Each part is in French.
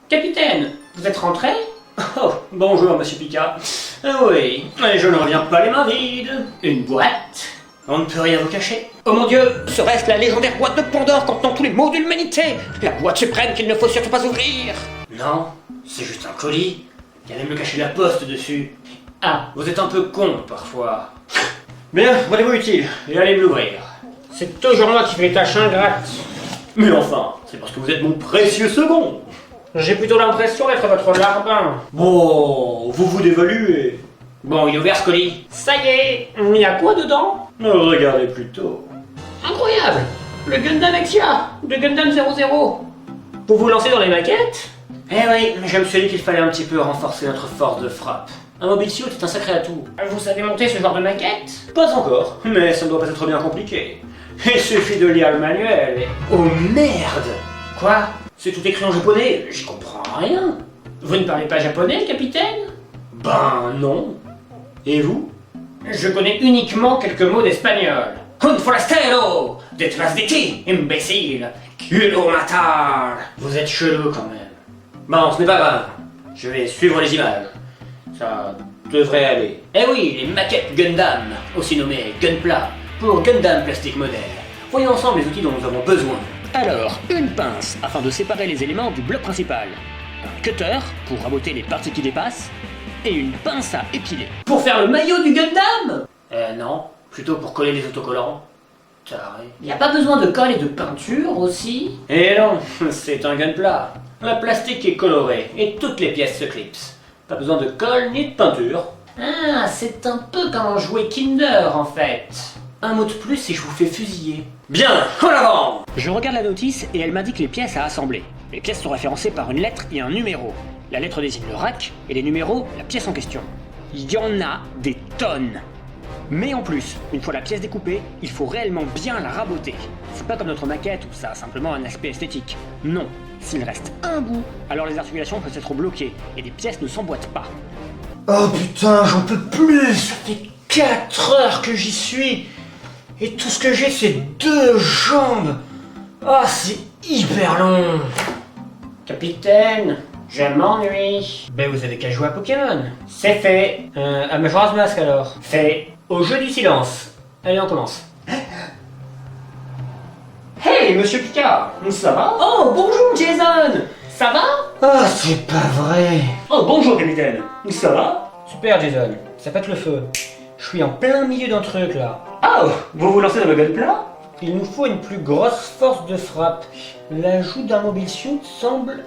Capitaine, vous êtes rentré? Oh, bonjour, monsieur Picard. Ah oui, mais je ne reviens pas les mains vides. Une boîte? On ne peut rien vous cacher. Oh mon Dieu, serait-ce la légendaire boîte de Pandore contenant tous les maux de l'humanité? La boîte suprême qu'il ne faut surtout pas ouvrir? Non, c'est juste un colis. Il y a même le cachet de la poste dessus. Ah, Vous êtes un peu con, parfois. Bien, rendez-vous utile, et allez me l'ouvrir. c'est toujours moi qui fais les tâches ingrates. Mais enfin, c'est parce que vous êtes mon précieux second. J'ai plutôt l'impression d'être votre larbin. Bon, vous vous dévaluez. Bon, il est ouvert ce colis. Ça y est, il y a quoi dedans? Regardez plutôt. Incroyable! Le Gundam Exia de Gundam 00. Pour vous lancer dans les maquettes? Eh oui, je me suis dit qu'il fallait un petit peu renforcer notre force de frappe. Un mobile suit est un sacré atout. Vous savez monter ce genre de maquette? Pas encore, mais ça ne doit pas être bien compliqué. Il suffit de lire le manuel et... Oh merde! Quoi? C'est tout écrit en japonais, j'y comprends rien. Vous ne parlez pas japonais, capitaine? Ben non. Et vous? Je connais uniquement quelques mots d'espagnol. Un forastero! Detrás de ti, imbécile! Quiero matar! Vous êtes chelou quand même. Bon, ce n'est pas grave. Je vais suivre les images. Ça devrait aller. Eh oui, les maquettes Gundam, aussi nommées Gunpla, pour Gundam Plastic Model. Voyons ensemble les outils dont nous avons besoin. Alors, une pince afin de séparer les éléments du bloc principal, un cutter pour raboter les parties qui dépassent, et une pince à épiler. Pour faire le maillot du Gundam? Non, plutôt pour coller les autocollants. Taré. Y a pas besoin de colle et de peinture aussi? Eh non, c'est un Gunpla. La plastique est colorée et toutes les pièces se clipsent. Pas besoin de colle ni de peinture. Ah, c'est un peu comme un jouet Kinder en fait. Un mot de plus et je vous fais fusiller. Bien, en avant! Je regarde la notice et elle m'indique les pièces à assembler. Les pièces sont référencées par une lettre et un numéro. La lettre désigne le rack et les numéros la pièce en question. Il y en a des tonnes. Mais en plus, une fois la pièce découpée, il faut réellement bien la raboter. C'est pas comme notre maquette où ça a simplement un aspect esthétique. Non, s'il reste un bout, alors les articulations peuvent être bloquées et les pièces ne s'emboîtent pas. Oh putain, j'en peux plus! Ça fait 4 heures que j'y suis! Et tout ce que j'ai, c'est 2 jambes! Ah, c'est hyper long! Capitaine, je m'ennuie. Ben vous avez qu'à jouer à Pokémon! C'est fait. Mais je rase masque alors! Fait. Au jeu du silence! Allez, on commence! Hey, monsieur Picard! Ça va? Oh, bonjour Jason. Ça va? Ah, c'est pas vrai! Oh, bonjour, capitaine! Ça va? Super Jason, ça pète le feu. Je suis en plein milieu d'un truc là. Ah, vous vous lancez dans le gunpla? Il nous faut une plus grosse force de frappe. L'ajout d'un mobile suit semble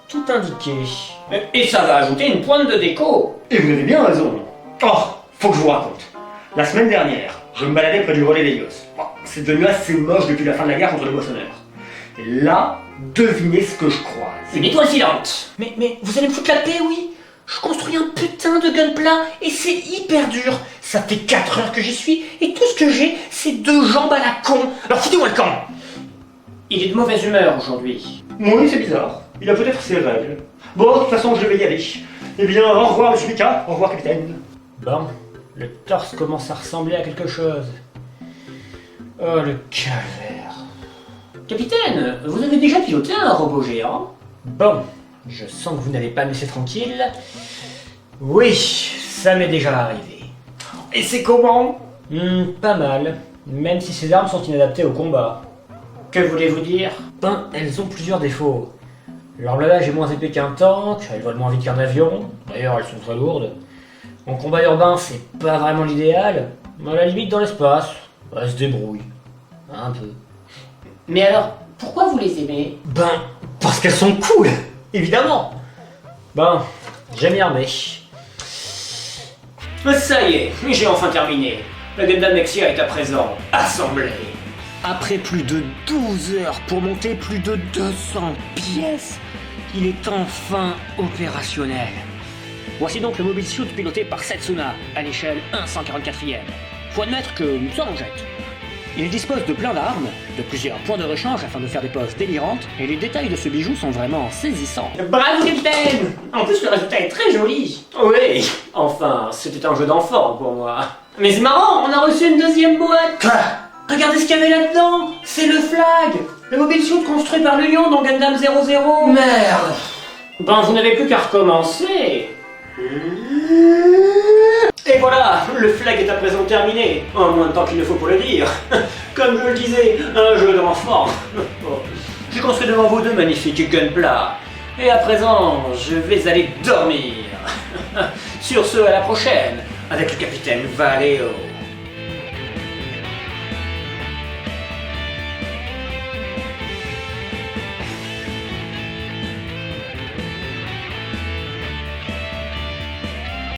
tout indiquer. Et ça va ajouter une pointe de déco! Et vous avez bien raison! Oh, faut que je vous raconte! La semaine dernière, je me baladais près du relais des gosses. Oh, c'est devenu assez moche depuis la fin de la guerre contre les moissonneurs. Et là, devinez ce que je croise. Une étoile filante. Mais vous allez me foutre la paix, oui? Je construis un putain de gunpla et c'est hyper dur. Ça fait 4 heures que j'y suis et tout ce que j'ai, c'est 2 jambes à la con. Alors foutez-moi le camp. Il est de mauvaise humeur aujourd'hui. Oui, c'est bizarre. Il a peut-être ses règles. Bon, de toute façon, je vais y aller. Eh bien, au revoir, monsieur Picard. Au revoir, capitaine. Bon, le torse commence à ressembler à quelque chose. Oh, le calvaire. Capitaine, vous avez déjà piloté un robot géant? Bon, je sens que vous n'allez pas me laisser tranquille. Oui, ça m'est déjà arrivé. Et c'est comment? Pas mal, même si ces armes sont inadaptées au combat. Que voulez-vous dire? Ben, elles ont plusieurs défauts. L'emballage est moins épais qu'un tank, elles volent moins vite qu'un avion, d'ailleurs elles sont très lourdes. En combat urbain, c'est pas vraiment l'idéal, mais à la limite dans l'espace, elles se débrouillent. Un peu. Mais alors, pourquoi vous les aimez? Ben, parce qu'elles sont cool, évidemment. Ben, j'ai m'y remet. Ça y est, j'ai enfin terminé. La Gundam Nexia est à présent assemblée. Après plus de 12 heures pour monter plus de 200 pièces, il est enfin opérationnel. Voici donc le mobile suit piloté par Setsuna à l'échelle 1/144e. Faut admettre que nous sommes en jette. Il dispose de plein d'armes, de plusieurs points de rechange afin de faire des poses délirantes, et les détails de ce bijou sont vraiment saisissants. Bravo capitaine! En plus le résultat est très joli. Oui, enfin, c'était un jeu d'enfant pour moi. Mais c'est marrant, on a reçu une deuxième boîte. Quoi? Regardez ce qu'il y avait là-dedans. C'est le flag. Le mobile suit construit par l'Union dans Gundam 00. Merde! Ben, vous n'avez plus qu'à recommencer. Et voilà, le flag est à présent terminé, en moins de temps qu'il ne faut pour le dire. Comme je le disais, un jeu d'enfant. J'ai construit devant vous deux magnifiques gunpla. Et à présent, je vais aller dormir. Sur ce, à la prochaine, avec le capitaine Valeo.